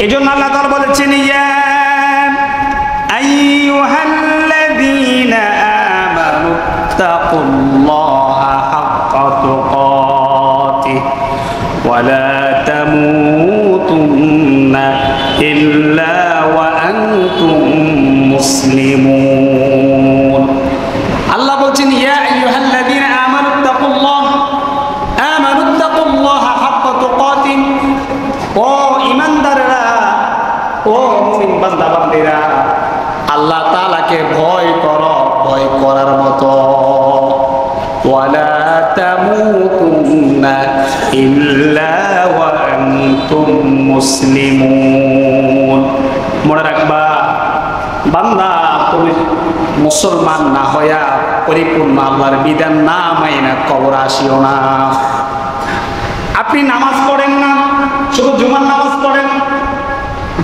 এজন্য আল্লাহ তাআলা বলেছেন ইয়া আইয়ুহাল্লাযীনা আমানু তাকুল্লাহা হাক্কা তুকাতিহি ওয়া লা তামুতুন্না ইল্লা ওয়া আনতুম মুসলিমুন। আল্লাহ বলছেন ইয়া আইয়ুহাল্লাযীনা আমানু তাকুল্লাহা হাক্কা তুকাতিহি, ও ঈমানদাররা, ও মুমিন বান্দা বান্দীরা, আল্লাহ তাআলাকে ভয় করো ভয় করার মতো। ওয়ালা তামুতুন্না ইল্লা ওয়া আনতুম মুসলিমুন। মনে রাখবা বান্দা, তুমি মুসলমান না হইয়া পরিপূর্ণ আল্লাহর বিধান না মাইনা কবর আসিও না। আপনি নামাজ পড়েন না, শুধু জুমার নামাজ পড়েন,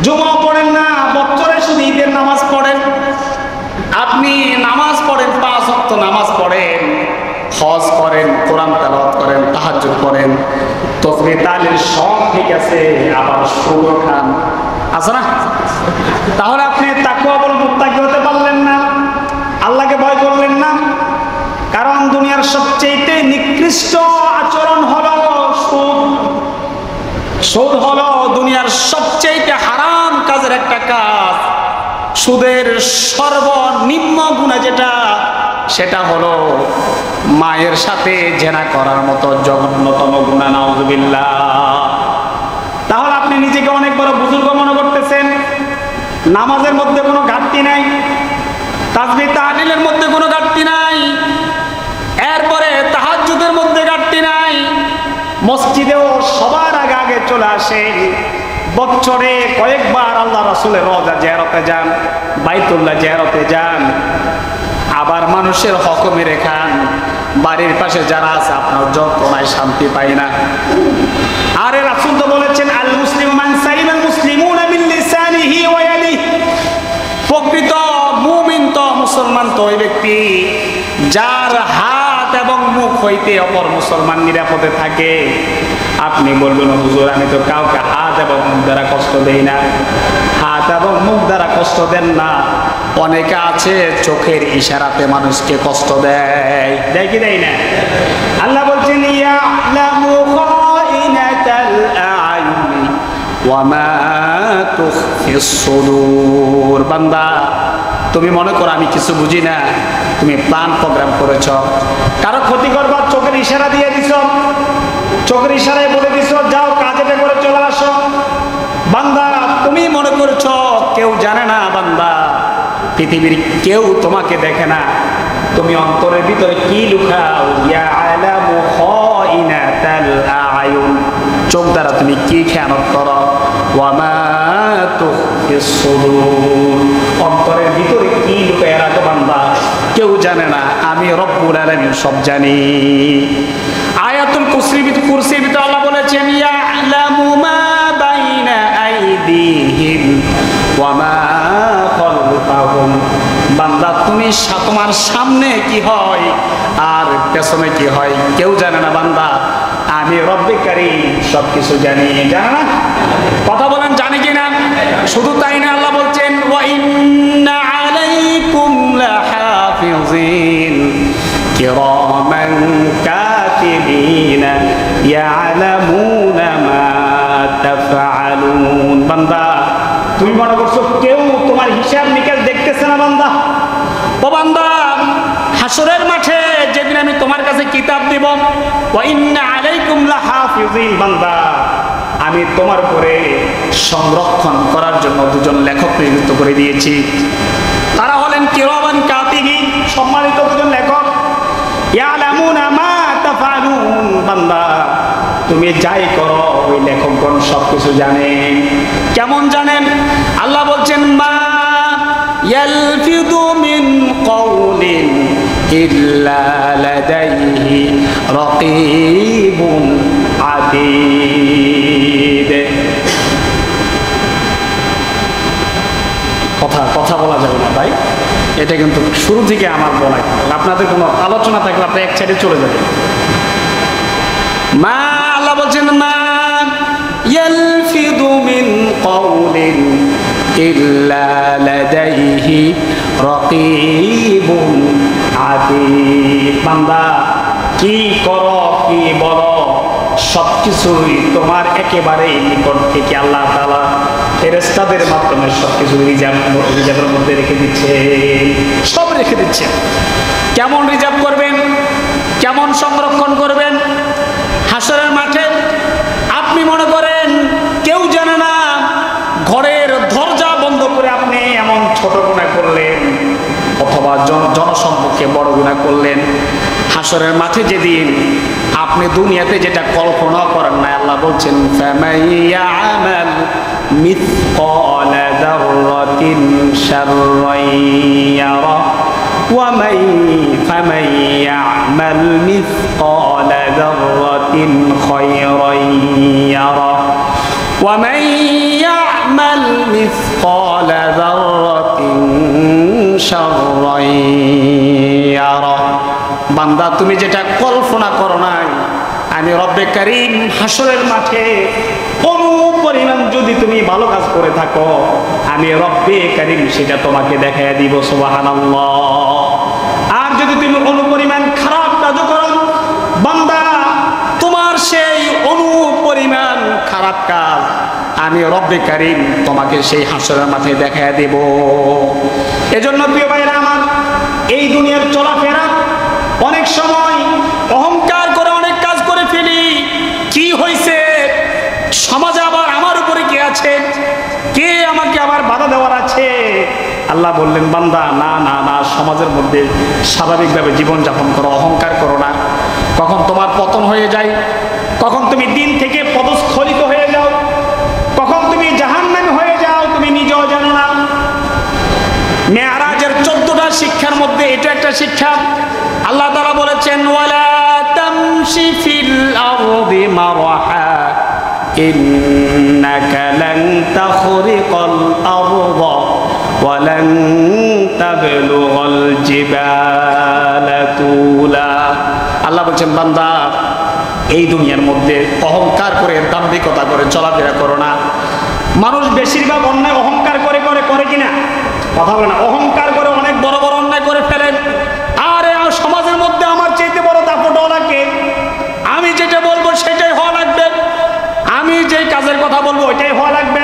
জুমা পড়েন না, বছরে শুধু ঈদের নামাজ পড়েন। আপনি নামাজ পড়েন, 5 ওয়াক্ত নামাজ পড়েন, হজ করেন, কোরআন তেলাওয়াত করেন, তাহাজ্জুদ করেন, তাসবিহ তাহলিল সব ঠিক আছে, আবার সুদও খান, আছে না? তাহলে আপনি তাকওয়া বল মুত্তাকি হতে পারলেন না, আল্লাহকে ভয় করলেন না। কারণ দুনিয়ার সবচেয়ে নিকৃষ্ট আচরণ হলো সুদ। সুদ হলো দুনিয়ার সবচেয়ে হারাম কাজের একটা কাজ। সুদের সর্বনিম্ন গুনাহ যেটা, সেটা হলো মায়ের সাথে জেনা করার মতো জঘন্যতম গুনাহ, নাউযুবিল্লাহ। তাহলে আপনি নিজেকে অনেক বড় বুজুর্গ মনে করতেছেন, নামাজের মধ্যে কোনো ঘাটতি নাই, তাসবিহ তাহলিলের মধ্যে কোনো ঘাটতি নাই, এরপরে তাহাজ্জুদের মধ্যে ঘাটতি নাই, মসজিদেও সবার আগে আগে চলে আসেন, বছরে কয়েকবার আল্লাহ রাসূলের রওজা জিয়ারতে যান, বাইতুল্লাহ জিয়ারতে যান, আবার মানুষের হক মেরে খান, বাড়ির পাশে যারা আছে আপনার যন্ত্রণায় শান্তি পাই না। আরে রাসূল তো বলেছেন আল মুসলিমু মান সালিমাল মুসলিমুনা মিন লিসানিহি ওয়া ইয়াদিহি। প্রকৃত মুমিন তো, মুসলমান তো ওই ব্যক্তি যার হাত এবং মুখ হইতে অপর মুসলমান নিরাপদে থাকে। আপনি বলবেন হুজুর আমি তো কাউকে হাত এবং মুখ দ্বারা কষ্ট দেই না। হাত এবং মুখ দ্বারা কষ্ট দেন না, অনেকে আছে চোখের ইশারাতে মানুষকে কষ্ট দেয়, দেয় কি দেয় না? আল্লাহ বলছেন ইয়ালামু খাইনাতাল আ'য়ুনি ওয়া মা তুখফিস সুদূর। বান্দা, তুমি মনে করো আমি কিছু বুঝি না, তুমি প্ল্যান প্রোগ্রাম করেছ, কারো ক্ষতি করবার চোখের ইশারা দিয়ে দিছ, চোখের ইশারায় বলে দিছ যাও কাজেটা করে চলে আসো। বান্দা, তুমি মনে করছ কেউ জানে না। বান্দা, পৃথিবীর কেউ তোমাকে দেখে না, তুমি অন্তরের ভিতরে কি লুকাও। ইয়ালামু খাইনাতাল আ'য়ুন, চোখ দ্বারা তুমি কি খেয়ানত করো। ওয়া মা তুখফিস সুদূর, অন্তরের ভিতরে কি লুকায় রাখো বান্দা, কেউ জানে না, আমি রব্বুল আলামিন সব জানি। আয়াতুল কুরসির ভিতরে আল্লাহ বলেছেন ইয়ালামু মা বাইনা আইদিহিম ওয়া মা খালফাহুম। বান্দা, তুমি তোমার সামনে কি হয় আর পেছনে কি হয় কেউ জানে না। বান্দা, আমি রব্বে কারীম সবকিছু জানি, জানে না? কথা বলেন জানি কিনা? শুধু তাই না, আল্লাহ বলছেন ওয়া ইন্না আলাইকুম লাহাফিজিন কিরামান কাতিবিনা ইয়ালামুনা মা তাফআলুন। বান্দা, তুমি মনে করছো কেউ তোমার হিসাব নিকাশ দেখতেছে না? বান্দা, ও বান্দা, হাসরের মাঠে যেদিন আমি তোমার কাছে কিতাব দিব, ওয়া ইন্না আলাইকুম লাহাফিজিন, বান্দা, আমি তোমার উপরে সংরক্ষণ করার জন্য দুজন লেখক নিযুক্ত করে দিয়েছি। তারা হলেন কিরামান কাতিবিন, সম্মানিত দুজন লেখক। ইয়ালামুনা মা তাফআলুন, বান্দা, তুমি যাই করো ওই লেখকগণ সবকিছু জানেন। কেমন জানেন? আল্লাহ বলছেন মা ইয়ালফিদু মিন কওলিন ইল্লা লাদাইহি রাকীবুন আতীদ। কথা বলা যাবে না ভাই, এটা কিন্তু শুরু থেকে আমার বলা। আপনাদের কোনো আলোচনা থাকলে আপনি এক সাইডে চলে যাবেন। মা, আল্লাহ বলছেন মা ইয়ালফিদু মিন কওলিন إلا لديه رقيب عتيد বান্দা কি করো কি বলো সবকিছুই তোমার একেবারে নিকট থেকে আল্লাহ তাআলা ফেরেশতাদের মাধ্যমে সবকিছু রিজার্ভের মধ্যে রেখে দিচ্ছে, সব রেখে দিচ্ছে। কেমন রিজার্ভ করবেন, কেমন সংরক্ষণ করবেন? হাসরের মাঠে আপনি মনে করেন কেউ জানে না, ঘরের দরজা বন্ধ করে আপনি এমন ছোট গুনাহ করলেন অথবা জনসম্মুখে বড় গুনাহ করলেন। হাসরের মাঠে যেদিন আপনি দুনিয়াতে যেটা কল্পনা করেন না, আল্লাহ বলছেন ফামাইয়ামাল মিসকালা যাররাতিন শাররান ইয়ারা ওয়া ফামাইয়ামাল মিসকালা যাররাতিন খায়রান ইয়ারা ওয়া মাইয়ামাল মিসকালা যাররাতিন শাররান ইয়ারা। বান্দা তুমি যেটা কল্পনা করো নাই, আমি রব্বে কারীম হাসরের মাঠে কোনো পরিমাণ যদি তুমি ভালো কাজ করে থাকো, আমি রব্বে কারীম সেটা তোমাকে দেখাইয়া দিব। সুবহানাল্লাহ। আর যদি তুমি অনুপরিমাণ খারাপ কাজ করো, বান্দা তোমার সেই অনুপরিমাণ খারাপ কাজ আমি রব্বে কারীম তোমাকে সেই হাসরের মাঠে দেখাইয়া দেব। এজন্য প্রিয় ভাইরা আমার, এই দুনিয়ার চলাফেরা অনেক সময় অহংকার করে অনেক কাজ করে ফেলি। কি হয়েছে, সমাজে আবার আমার উপরে কে আছে, কে আমাকে আবার বাধা দেওয়ার আছে? আল্লাহ বললেন বান্দা না না না, সমাজের মধ্যে স্বাভাবিকভাবে জীবনযাপন করো, অহংকার করো না। কখন তোমার পতন হয়ে যায়, কখন তুমি দিন থেকে পদস্খলিত হয়ে যাও, কখন তুমি জাহান্নামী হয়ে যাও তুমি নিজেও জানো না। মেরাজের 14টা শিক্ষার মধ্যে এটা একটা শিক্ষা। আল্লাহ তাআলা বলেছেন ওয়ালা তামশি ফিল আরদি মারহা ইন্নাকা লান তাখরিকাল আরদা ওয়া লান তাবলুগাল জিবালা তুলা। আল্লাহ বলেন বান্দা এই দুনিয়ার মধ্যে অহংকার করে দাম্ভিকতা করে চলাফেরা করো না। মানুষ বেশিরভাগ অন্যায় অহংকার করে করে করে কিনা কথা বলে না, অহংকার করে অনেক বড় বড় অন্যায় করে ফেলেন। আরে সমাজের মধ্যে আমার চাইতে বড় দাপটওয়ালা কে, আমি যেটা বলবো সেটাই হওয়া লাগবে, আমি যেই কাজের কথা বলবো ওইটাই হওয়া লাগবে।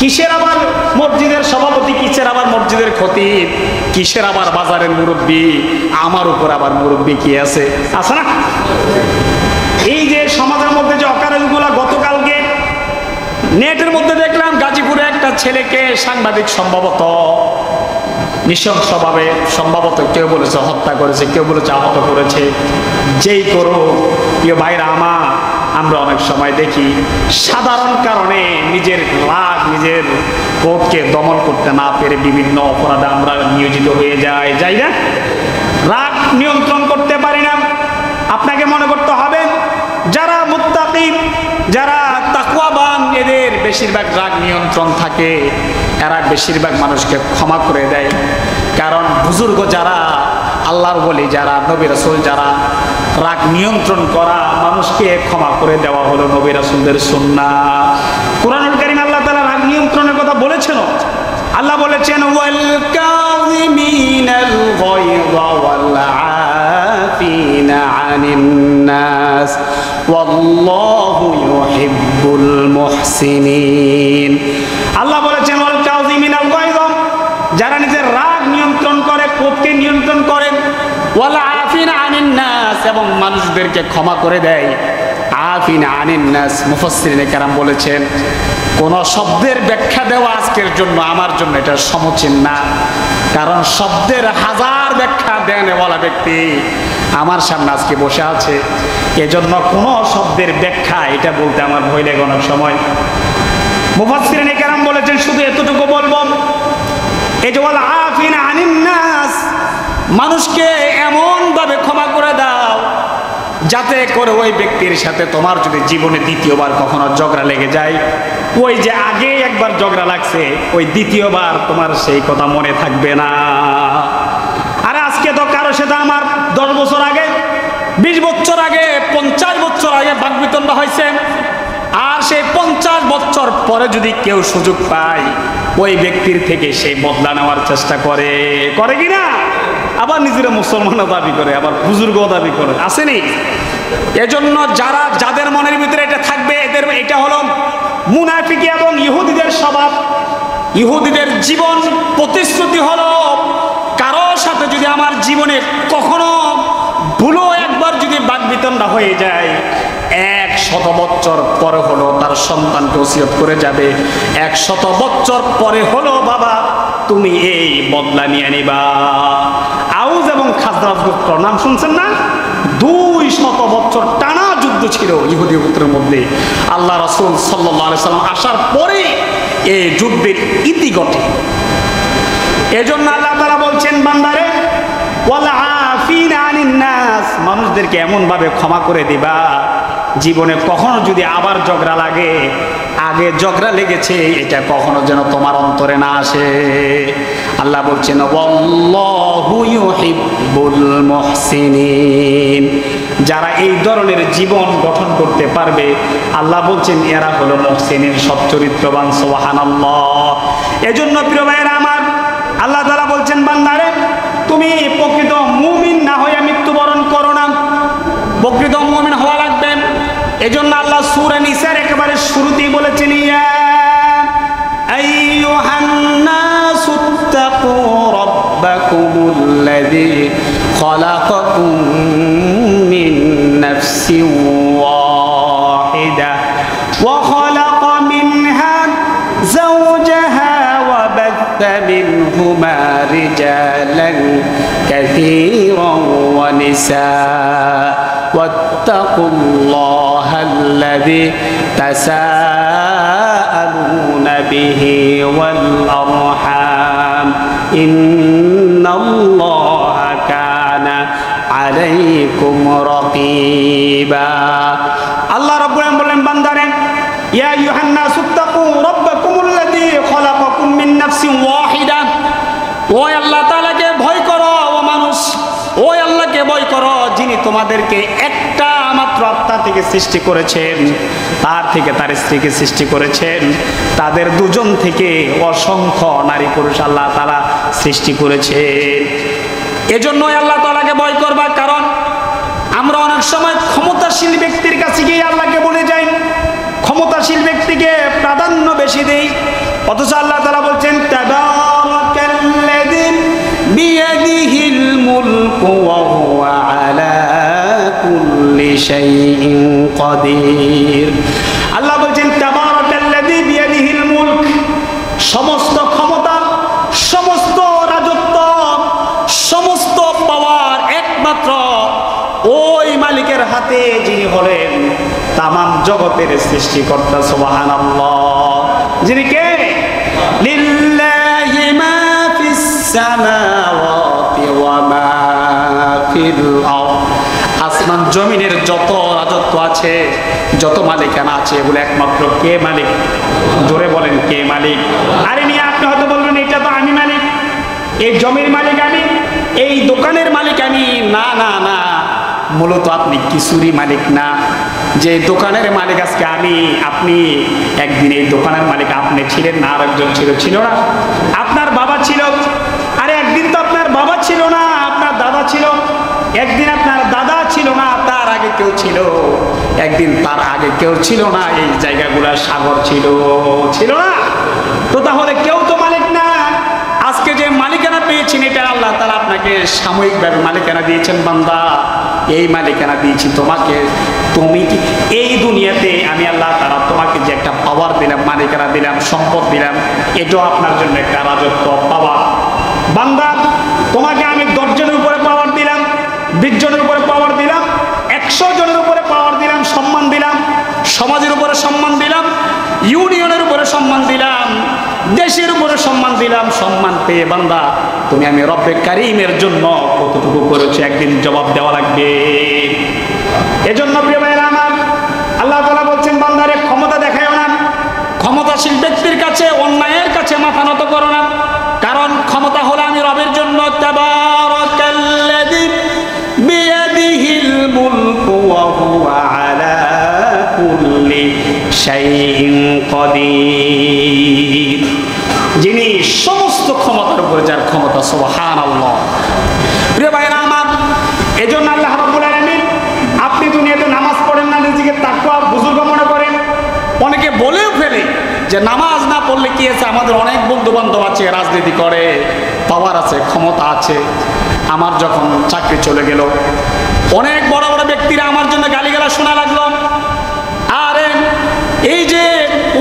কিসের আবার মসজিদের সভাপতি, কিসের আবার মসজিদের খতিব, কিসের আবার বাজারের মুরব্বী, আমার উপর আবার মুরব্বী কি আছে, আছে না? এই যে সমাজের মধ্যে যে অকারেন্সগুলা, গতকালকে নেটের মধ্যে দেখলাম গাজীপুরে একটা ছেলেকে সাংবাদিক সম্ভবত নৃশংসভাবে, সম্ভবত কেউ বলেছে হত্যা করেছে, কেউ বলেছে আহত করেছে। যেই করো প্রিয় ভাইরা আমার, আমরা অনেক সময় দেখি সাধারণ কারণে নিজের রাগ, নিজের ক্রোধকে দমন করতে না পেরে বিভিন্ন অপরাধে আমরা নিয়োজিত হয়ে যাই না? রাগ নিয়ন্ত্রণ করতে পারি না। আপনাকে মনে করতে হবে যারা মুত্তাকি, যারা তাকওয়াবান, এদের বেশিরভাগ রাগ নিয়ন্ত্রণ থাকে, এরা বেশিরভাগ মানুষকে ক্ষমা করে দেয়। কারণ বুজুর্গ যারা, আল্লাহর বলি যারা, নবী রাসূল যারা, রাগ নিয়ন্ত্রণ করা, মানুষকে ক্ষমা করে দেওয়া হলো নবী রাসূলদের সুন্নাহ। কুরআনুল কারীম আল্লাহ তাআলা রাগ নিয়ন্ত্রণের কথা বলেছেন। আল্লাহ বলেছেন ওয়াল কাযিমিনাল গায়যা ওয়াল আফিনা আনিন নাস ওয়াল্লাহু ইউহিব্বুল মুহসিনিন। আল্লাহ বলেছেন ওয়াল কাযিমিনাল গায়যা, যারা নিজের রাগ নিয়ন্ত্রণ করে, ক্রোধকে নিয়ন্ত্রণ করে, ওয়াল আফিনা আনিন নাস, এবং মানুষদেরকে ক্ষমা করে দেয়। আফিনা আনিন নাস, মুফাসসিরিনে কেরাম বলেছেন কোন শব্দের ব্যাখ্যা দেওয়া আজকের জন্য আমার জন্য এটা সমীচীন না। কারণ শব্দের হাজার ব্যাখ্যা দেওয়ালা ব্যক্তি আমার সামনে আজকে বসে আছে, এজন্য কোন শব্দের ব্যাখ্যা এটা বলতে আমার ভয় লাগে অনেক সময়। মুফাসসিরিনে কেরাম বলেছেন শুধু এতটুকু বলবো, এই যে ওয়াল আফিনা আনিন নাস, মানুষকে এমন ভাবে ক্ষমা করে দাও যাতে করে ওই ব্যক্তির সাথে তোমার যদি জীবনে দ্বিতীয়বার কখনো ঝগড়া লেগে যায়, ওই যে আগে একবার ঝগড়া লাগছে, ওই দ্বিতীয়বার তোমার সেই কথা মনে থাকবে না। আর আজকে তো কারো সাথে আমার 10 বছর আগে, 20 বছর আগে, 50 বছর আগে বাকবিতণ্ডা হয়েছে, আর সেই 50 বছর পরে যদি কেউ সুযোগ পায় ওই ব্যক্তির থেকে সেই বদলা নেওয়ার চেষ্টা করে কিনা? আবার নিজেরা মুসলমানও দাবি করে, আবার বুজুর্গও দাবি করে, আসেনি? এজন্য যাদের মনের ভিতরে এটা থাকবে, এদের এটা হলো মুনাফিকি এবং ইহুদিদের স্বভাব। ইহুদিদের জীবন প্রতিশ্রুতি হলো, কারো সাথে যদি আমার জীবনে কখনো ভুলো একবার যদি বাকবিতণ্ডা হয়ে যায়, 100 বছর পরে হলো তার সন্তানকে ওসিয়ত করে যাবে, 100 বছর পরে হলো বাবা তুমি এই বদলা নিয়ে নিবা। আউজ এবং খাজরাজ গোত্র নাম শুনছেন না? 200 বছর টানা যুদ্ধ ছিল ইহুদি গোত্রের মধ্যে। আল্লাহ রাসূল সাল্লাল্লাহু আলাইহি সাল্লাম আসার পরে এই যুদ্ধের ইতি ঘটে। এজন্য আল্লাহ তাআলা বলছেন, বান্দারে ওয়াল আফিনা আনিন নাস, মানুষদেরকে এমন ভাবে ক্ষমা করে দিবা জীবনে কখনো যদি আবার ঝগড়া লাগে, আগে ঝগড়া লেগেছে এটা কখনো যেন তোমার অন্তরে না আসে। আল্লাহ বলছেন ওয়াল্লাহু ইউহিব্বুল মুহসিনিন, যারা এই ধরনের জীবন গঠন করতে পারবে আল্লাহ বলছেন এরা হলো মুহসিনিন, সচ্চরিত্রবান। সুবহানাল্লাহ। এজন্য প্রিয় ভাইয়েরা আমার, আল্লাহ তাআলা বলছেন বান্দারে তুমি প্রকৃত মুমিন না হয়ে মৃত্যুবরণ করো না, প্রকৃত মুমিন হওয়া লাগবে। এজন্য আল্লাহ সূরা নিসার একেবারে শুরুতেই বলেছেন, ইয়া আইয়ুহান নাসুত্তাকু রাব্বাকুমুল্লাযী খালাকাকুম মিন নাফসিন ওয়াহিদা ওয়া খালাকা মিনহা যাওজাহা ওয়া বাথা মিনহুমা রিজালান কাসীরান ওয়া নিসা واتقوا الله الذي تساءلون به والأرحام إن الله كان عليكم رقيبا। الله رب العالمين বলেন বান্দারে, ইয়া আইয়ুহান নাসু তাকু রাব্বাকুমুল্লাযী খালাকাকুম মিন নাফসিন ওয়াহিদা, ও আল্লাহ তাআলাকে ভয় করো ও মানুষ, ও আল্লাহকে ভয় করো যিনি তোমাদেরকে একটা মাত্র আত্মা থেকে সৃষ্টি করেছেন, তার থেকে তার স্ত্রীকে সৃষ্টি করেছেন, তাদের দুজন থেকে অসংখ্য নারী পুরুষ আল্লাহ তাআলা সৃষ্টি করেছেন। এজন্যই আল্লাহ তাআলাকে ভয় করবা, কারণ আমরা অনেক সময় ক্ষমতাশীল ব্যক্তির কাছে গিয়ে আল্লাহকে বলে যাই, ক্ষমতাশীল ব্যক্তিকে প্রাধান্য বেশি দেই, অথচ আল্লাহ তাআলা বলছেন তাবারাকাল্লাযী বিয়াদিহিল মুলকু ওয়া হুয়া আলা কুল্লি শাইইন কাদির। আল্লাহ বলছেন তাবারাকাল্লাযী বিয়াদিহিল মুলক, সমস্ত ক্ষমতা, সমস্ত রাজত্ব, সমস্ত পাওয়ার একমাত্র ওই মালিকের হাতে, যিনি হলেন তামাম জগতের সৃষ্টিকর্তা। সুবহানাল্লাহ। যিনি কে? লিল্লাহি মা ফিস সামাওয়াতি ওয়া মা ফিল আরদ, আসমান জমিনের যত রাজত্ব আছে, যত মালিকানা আছে, এগুলো একমাত্র কে মালিক? জোরে বলেন কে মালিক? আরে নিয়ে আপনি হয়তো বলবেন এটা তো আমি মালিক, এই জমির মালিক আমি, এই দোকানের মালিক আমি। না না না, মূলত আপনি কিছুরই মালিক না। যে দোকানের মালিক আজকে আমি, আপনি একদিন এই দোকানের মালিক আপনি ছিলেন না, আরেকজন ছিল না? আপনার বাবা ছিল, আরে একদিন তো আপনার বাবা ছিল না, আপনার দাদা ছিল, একদিন আপনার দাদা ছিল না, তার আগে কেউ ছিল, একদিন তার আগে কেউ ছিল না, এই জায়গাগুলো সাগর ছিল না? তো তাহলে কেউ তো মালিক না। আজকে যে মালিকানা পেয়েছেন এটা আল্লাহ তাআলা আপনাকে সাময়িকভাবে মালিকানা দিয়েছেন, বান্দা এই মালিকানা দিয়েছি তোমাকে, তুমি কি এই দুনিয়াতে আমি আল্লাহ তাআলা তোমাকে যে একটা পাওয়ার দিলাম, মালিকানা দিলাম, সম্পদ দিলাম, এটাও আপনার জন্য একটা রাজত্ব পাওয়ার। বান্দা তোমাকে আমি 10 জনের উপরে পাওয়ার দিলাম, 20 জনের উপরে পাওয়ার দিলাম, 100 জনের উপরে পাওয়ার দিলাম, সম্মান দিলাম, সমাজের উপরে সম্মান দিলাম, ইউনিয়নের উপরে সম্মান দিলাম, দেশের উপরে সম্মান দিলাম। সম্মান পেয়ে বান্দা তুমি আমি রব্বে কারীমের জন্য কতটুকু করেছো একদিন জবাব দেওয়া লাগবে। এজন্য প্রিয় ভাইরা আমার, আল্লাহ তাআলা বলছেন বান্দারে ক্ষমতা দেখায়ও না, ক্ষমতাশীল ব্যক্তির কাছে, অন্যায়ের কাছে মাথা নত করো না, কারণ ক্ষমতা হলো আমি রবের জন্য। তাবারাকাল্লাযী বিয়াদিহিল মুলকু ওয়া হুয়া আলা কুল্লি শাইইন কাদির, যিনি সমস্ত ক্ষমতার উপরে যার ক্ষমতা, সুবহানাল্লাহ। প্রিয় ভাইরা আমার, এজন্য আল্লাহ রাব্বুল আলামিন, আপনি দুনিয়াতে নামাজ পড়েন না, নিজেকে তাকওয়া বুজুর্গ মনে করেন, অনেকে বলেও ফেলে যে নামাজ না পড়লে কি আছে, আমাদের অনেক বন্ধু বান্ধব আছে, রাজনীতি করে, পাওয়ার আছে, ক্ষমতা আছে। আমার যখন চাকরি চলে গেল, অনেক বড় বড় ব্যক্তিরা আমার জন্য গালিগালাজ শোনা লাগলো, আরে এই যে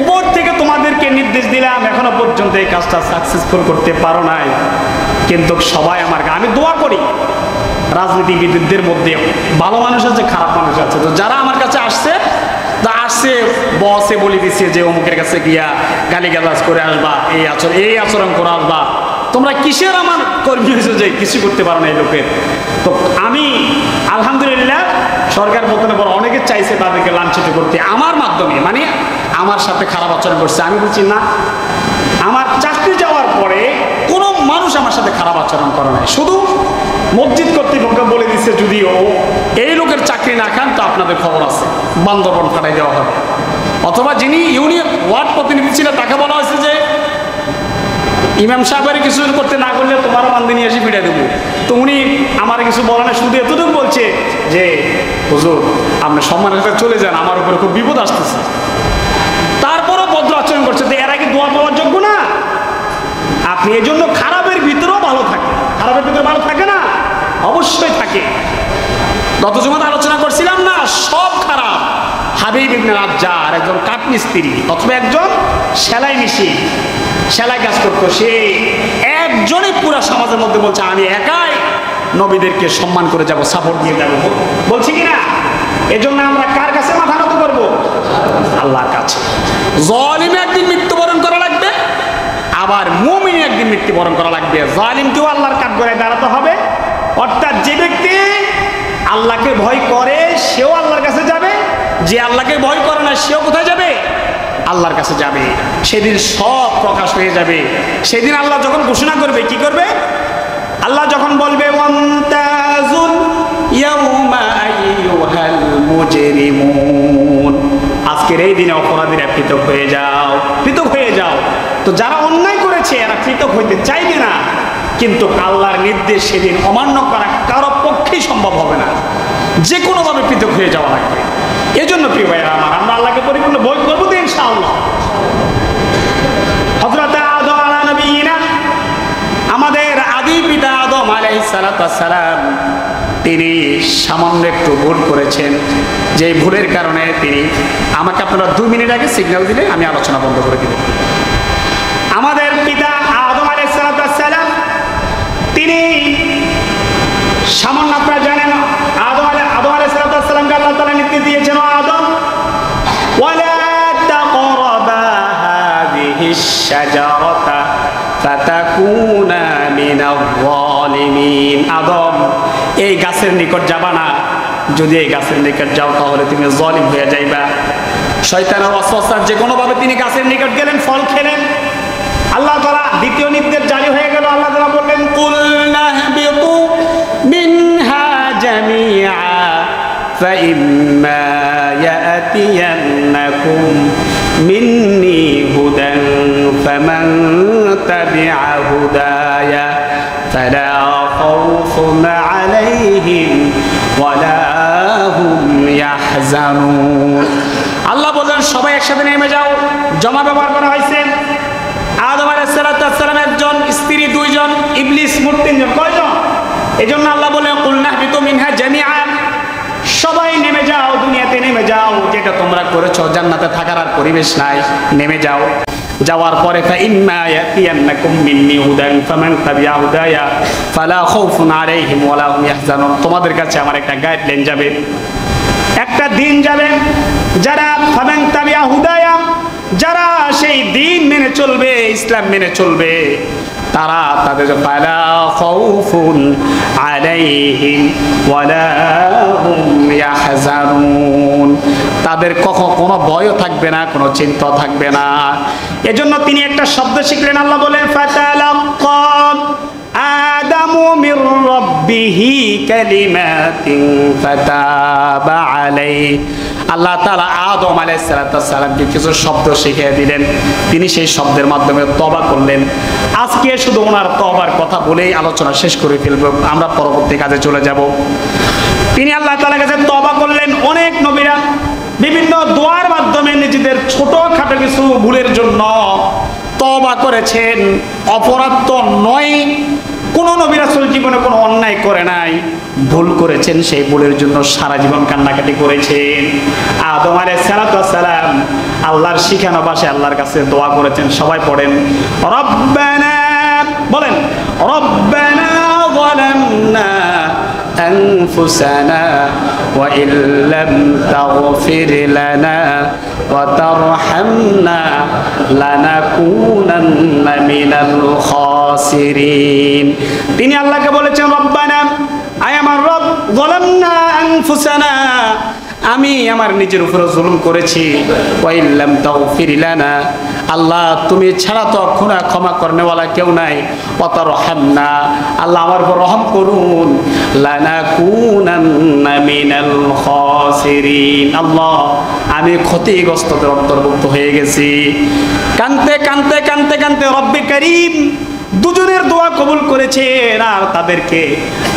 উপর থেকে তোমাদেরকে নির্দেশ দিলাম, এখনো পর্যন্ত এই কাজটা সাকসেসফুল করতে পারো নাই। কিন্তু সবাই আমি দোয়া করি, রাজনীতিবিদদের মধ্যে ভালো মানুষ আছে, খারাপ মানুষ আছে, তো যারা আমার কাছে আসছে বসে বলে দিচ্ছে যে অমুকের কাছে গিয়া গালিগালাজ করে আসবা, এই আচরণ করে আসবা, তোমরা কিসের আমার কর্মী হয়েছে যে কিছু করতে পারো না এই লোকের। তো আমি আলহামদুলিল্লাহ সরকার পতনের পর অনেকে চাইছে তাদেরকে লাঞ্ছিত করতে আমার মাধ্যমে, মানে আমার সাথে খারাপ আচরণ করছে। আমি বলছি না, আমার চাকরি যাওয়ার পরে কোনো মানুষ আমার সাথে খারাপ আচরণ করে নাই, শুধু মসজিদ কর্তৃপক্ষ বলে দিচ্ছে যদিও এই লোকের চাকরি না খান তো আপনাদের খবর আছে, বান্দরবন ফাটাই দেওয়া হবে। অথবা যিনি ইউনিয়ন ওয়ার্ড প্রতিনিধি ছিলেন তাকে বলা হয়েছে যে ইমাম সাহেবের কিছু করতে না করলে তোমারও বান্ধে নিয়ে এসে পিটাই দেবো। তো উনি আমার কিছু বলে না, শুধু এতটুকু বলছে যে হুজুর আপনি সম্মানের সাথে চলে যান, আমার উপরে খুব বিপদ আসতেছে। তারপরও ভদ্র আচরণ করছে, তো এরা কি দোয়া পাওয়ার যোগ্য না? আপনি এই জন্য খারাপের ভিতরেও ভালো থাকে, খারাপের ভিতরে ভালো থাকে না, অবশ্যই থাকে। গত জুমাতে আলোচনা করছিলাম না, সব খারাপ। হাবিব ইবনে নাজ্জার একজন কাঠমিস্ত্রি অথবা একজন সেলাই মেশিন, সেলাই কাজ করতো, সে একজনই পুরা সমাজের মধ্যে বলছে আমি একাই নবীদেরকে সম্মান করে যাব, সাপোর্ট দিয়ে যাবো, বলছি কিনা? এজন্য আমরা কার কাছে মাথা নত করবো? আল্লাহর কাছে। জালিম একদিন মৃত্যুবরণ করা লাগবে, আবার মুমিন একদিন মৃত্যুবরণ করা লাগবে। জালিমকেও আল্লাহর কাঠগড়ায় দাঁড়াতে হবে, অর্থাৎ যে ব্যক্তি আল্লাহকে ভয় করে সেও আল্লাহর কাছে যাবে, যে আল্লাহকে ভয় করে না সেও কোথায় যাবে? আল্লাহর কাছে যাবে। সেদিন সব প্রকাশ হয়ে যাবে। সেদিন আল্লাহ যখন ঘোষণা করবে, কি করবে? আল্লাহ যখন বলবে ওয়ামতাজুল ইয়াউমা আইয়ুহাল মুজরিমুন, আজকের এই দিনে অপরাধীরা পৃথক হয়ে যাও, পৃথক হয়ে যাও। তো যারা অন্যায় করেছে এরা পৃথক হইতে চাইবে না, কিন্তু আল্লাহর নির্দেশ সেদিন অমান্য করা কারো পক্ষেই সম্ভব হবে না, যে কোনোভাবে পৃথক হয়ে যাওয়া লাগবে। এই জন্য প্রিয় ভাইরা আমার, আমরা আল্লাহকে পরিপূর্ণ ভয় করবো তো ইনশাআল্লাহ। হযরত আদম আলা নবিয়িনা, আমাদের আদি পিতা আদম আলাইহিস সালাতু ওয়াস সালাম, তিনি সামান্য একটু ভুল করেছেন, যে ভুলের কারণে তিনি, আমাকে আপনারা 2 মিনিট আগে সিগন্যাল দিলে আমি আলোচনা বন্ধ করে দিব। আমাদের পিতা আদম আলাইহিস সালাতু ওয়াস সালাম, তিনি সামান্য, আপনারা জানেন আদম আলাইহিস সালাতু ওয়াস সালামকে আল্লাহ তাআলা নির্দেশ দিয়েছেন, আদম ওয়ালা তাকরাবা হাযিহিশ শাজারাতা ফাতাকুনা মিনাল যালিমিন, আদম এই গাছের নিকট যাবা না, যদি এই গাছের নিকট যাও তাহলে তুমি জালিম হয়ে যাইবা। শয়তানের ওয়াসওয়াসা যে কোনোভাবে তিনি গাছের নিকট গেলেন, ফল খেলেন। আল্লাহ তাআলা দ্বিতীয় নির্দেশ জারি হয়ে গেল। আল্লাহ তাআলা বললেন কুলনা হাবিতু মিনহা জামিআ ফাইম্মা ইয়াতিয়ান্নাকুম মিন্নি হুদান ফামান তাবিআ হুদায়া ফালা খাউফুন আলাইহিম ওয়ালা হুম ইয়াহজানুন। আল্লাহ বলেন সবাই একসাথে নেমে যাও। জমা ব্যবহার করা হয়েছে। আদম আলাইহিস সালাম একজন, স্ত্রী 2 জন, ইবলিস মোট 3 জন। কয়জন? এই জন্য আল্লাহ বলেন কুলনা হাবিতু মিনহা জামিআন, সবাই নেমে যাও, দুনিয়াতে নেমে যাও, যেটা তোমরা করেছো, জান্নাতে থাকার আর পরিবেশ নাই, নেমে যাও। যাওয়ার পরে ফাইম্মা ইয়াতিয়ান্নাকুম মিন্নি হুদান ফামান তাবিআ হুদায়া ফালা খাউফুন আলাইহিম ওয়ালা হুম ইয়াহজানুন, তোমাদের কাছে আমার একটা গাইডলাইন যাবে, একটা দিন যাবে, যারা ফামান তাবিআ হুদায়া, যারা সেই দিন মেনে চলবে, ইসলাম মেনে চলবে, তারা তাদের ফালা খাউফুন আলাইহিম ওয়ালা হুম ইয়াহজানুন, তাদের কোনো ভয়ও থাকবে না, কোনো চিন্তা থাকবে না। এজন্য তিনি একটা শব্দ শিখলেন। আল্লাহ বলেন ফাতালাক্কা আদামু মির রাব্বিহি কালিমাতিন ফাতাবা আলাইহি। আল্লাহ তাআলা আদম আলাইহিস সালামকে কিছু শব্দ শিখিয়ে দিলেন, তিনি সেই শব্দের মাধ্যমে তওবা করলেন। আজকে শুধু ওনার তওবার কথা বলেই আলোচনা শেষ করে ফেলব, আমরা পরবর্তী কাজে চলে যাব। তিনি আল্লাহ তাআলার কাছে তওবা করলেন। অনেক নবীরা বিভিন্ন দোয়ার মাধ্যমে নিজেদের ছোটখাটো কিছু ভুলের জন্য তওবা করেছেন। অপরাধ তো নয়, কোন নবী রাসূল জীবনে কোনো অন্যায় করে নাই, ভুল করেছেন, সেই ভুলের জন্য সারা জীবন কান্নাকাটি করেছেন। আদম আলাইহিস সালাম আল্লাহর শিখানো ভাষায় আল্লাহর কাছে দোয়া করেছেন। সবাই পড়েন রব্বানা, বলেন রব্বানা যালামনা أنفسنا وإن لم تغفر لنا وترحمنا لنكونن من الخاسرين। তিনি আল্লাহকে বলেছেন রব্বানা, আয় আমার রব, যালামনা আনফুসানা, আমি আমার নিজের উপরে জুলুম করেছি। ওয়া ইল্লাম তাগফির লানা, আল্লাহ তুমি ছাড়া তো ক্ষমা করনেওয়ালা কেউ নাই। ওয়া তারহামনা, আল্লাহ আমার উপর রহম করুন। লানাকুনান্না মিনাল খাসিরিন, আল্লাহ আমি ক্ষতিগ্রস্তদের অন্তর্ভুক্ত হয়ে গেছি। কানতে কানতে কানতে কানতে রব্বে কারীম দুজনের দোয়া কবুল করেছেন, আর তাদেরকে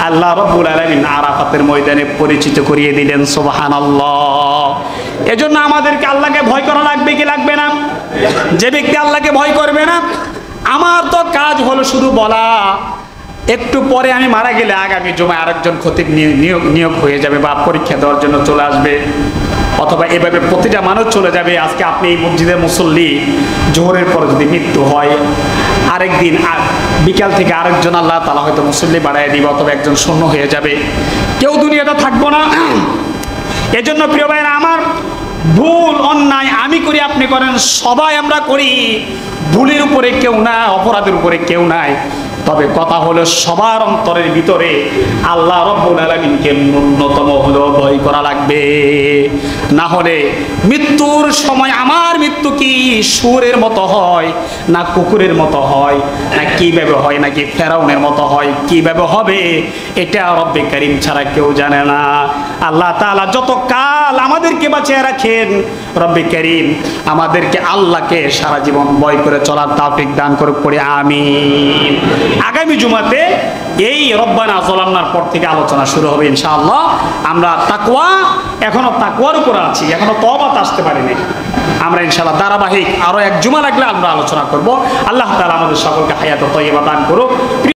আল্লাহ রাব্বুল আলামিন আরাফাতের ময়দানে পরিচিত করিয়ে দিলেন। সুবহানাল্লাহ। এজন্য আমাদেরকে আল্লাহকে ভয় করা লাগবে কি লাগবে না? যে ব্যক্তি আল্লাহকে ভয় করবে না, আমার তো কাজ হলো শুধু বলা, একটু পরে আমি মারা গেলে আগামী জুমায় আরেকজন খতিব নিয়োগ হয়ে যাবে বা পরীক্ষা দেওয়ার জন্য চলে আসবে, অথবা এভাবে প্রতিটা মানুষ চলে যাবে। আজকে আপনি এই মসজিদের মুসল্লি, জোহরের পরে যদি মৃত্যু হয়, আরেকদিন বিকাল থেকে আরেকজন আল্লাহ তাআলা হয়তো মুসল্লি বাড়ায় দিবে, অথবা একজন শূন্য হয়ে যাবে, কেউ দুনিয়াতে থাকবো না। এজন্য প্রিয় ভাইরা আমার, ভুল অন্যায় আমি করি, আপনি করেন, সবাই আমরা করি। ভুলের উপরে কেউ না, অপরাধের উপরে কেউ নাই। তবে কথা হলো সবার অন্তরের ভিতরে আল্লাহ রাব্বুল আলামিনকে ন্যূনতম হলেও ভয় করা লাগবে। না হলে মৃত্যুর সময় আমার মৃত্যু কি সুরের মতো হয়, না কুকুরের মতো হয়, না কিভাবে হয়, নাকি ফেরাউনের মতো হয়, কিভাবে হবে এটা রব্বে কারীম ছাড়া কেউ জানে না। আল্লাহ তাআলা যত কাল আমাদেরকে বাঁচিয়ে রাখেন, রব্বে কারীম আমাদেরকে আল্লাহকে সারা জীবন ভয় করে চলার তৌফিক দান করুক, পড়ি আমিন। আগামী জুমাতে এই রব্বানা যালামনার পর থেকে আলোচনা শুরু হবে ইনশাআল্লাহ। আমরা তাকওয়া, এখনো তাকওয়ার উপর আছি, এখনো তওবাতে আসতে পারিনি। আমরা ইনশাআল্লাহ ধারাবাহিক আরো এক জুমা লাগলে আমরা আলোচনা করব। আল্লাহ তাআলা আমাদের সকলকে হায়াত ও তয়্যিবা দান করুক।